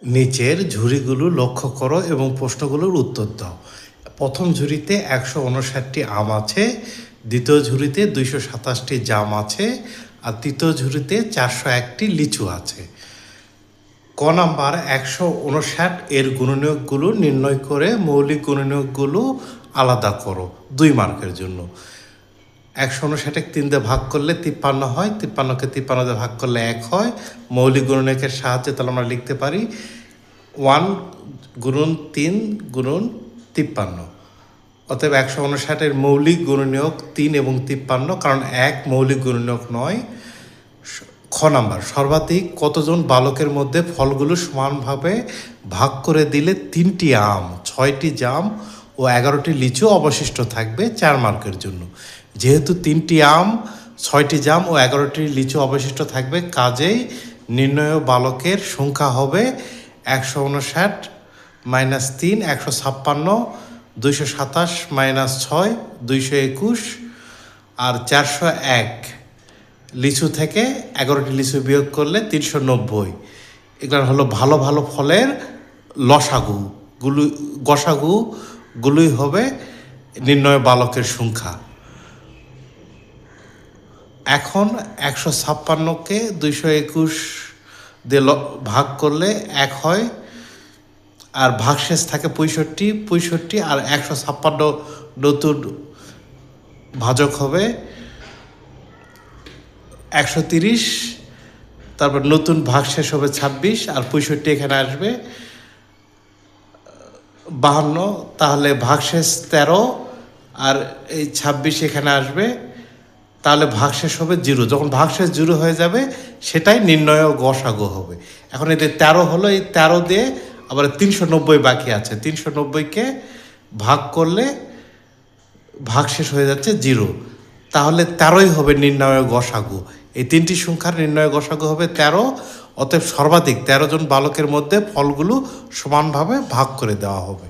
নিচের ঝুড়িগুলো লক্ষ্য করো এবং প্রশ্নগুলোর উত্তর দাও। প্রথম ঝুড়িতে 159টি আম আছে, দ্বিতীয় ঝুড়িতে 227টি জাম আছে, আর তৃতীয় ঝুড়িতে 401টি লিচু আছে। ক নাম্বার 159 এর গুণনীয়কগুলো নির্ণয় করে মৌলিক গুণনীয়কগুলো আলাদা করো, 2 মার্কের জন্য। 159কে 3 দিয়ে ভাগ করলে 53 হয়, 53কে 53 দিয়ে ভাগ করলে 1 হয়। মৌলিক গুণনীয়কের সাহায্যে তাহলে আমরা লিখতে পারি 1 গুণন 3 গুণন 53। অতএব 159-এর মৌলিক গুণনীয়ক 3 এবং 53, কারণ 1 মৌলিক গুণনীয়ক নয়। খ নাম্বার, সর্বাধিক কতজন বালকের মধ্যে ফলগুলো সমানভাবে ভাগ করে দিলে 3টি আম, 6টি জাম ও 11টি লিচু অবশিষ্ট থাকবে, 4 মার্কের জন্য। যেহেতু 3টি আম, 6টি জাম ও 11টি লিচু অবশিষ্ট থাকবে, কাজেই নির্ণয় বালকের সংখ্যা হবে 159 মাইনাস 3 156, 227 মাইনাস 6 221, আর 401 লিচু থেকে 11টি লিচু বিয়োগ করলে 390। এগুলো হলো ভালো ভালো ফলের গসাগুগুলোই হবে নির্ণয় বালকের সংখ্যা। এখন 156কে 221 দিয়ে ভাগ করলে 1 হয়, আর ভাগশেষ থাকে 65 আর 156 নতুন ভাজক হবে 130, তারপর নতুন ভাগশেষ হবে 26, আর 65 এখানে আসবে 52, তাহলে ভাগশেষ 13, আর এই 26 এখানে আসবে, তাহলে ভাগশেষ হবে 0। যখন ভাগশেষ 0 হয়ে যাবে সেটাই নির্ণয় গসাগু হবে। এখন এতে 13 হলো, এই 13 দিয়ে আবার 390 বাকি আছে, 390কে ভাগ করলে ভাগশেষ হয়ে যাচ্ছে 0, তাহলে 13ই হবে নির্ণয় গসাগু। এই 3টি সংখ্যার নির্ণয় গসাগু হবে 13। অতএব সর্বাধিক 13 জন বালকের মধ্যে ফলগুলো সমানভাবে ভাগ করে দেওয়া হবে।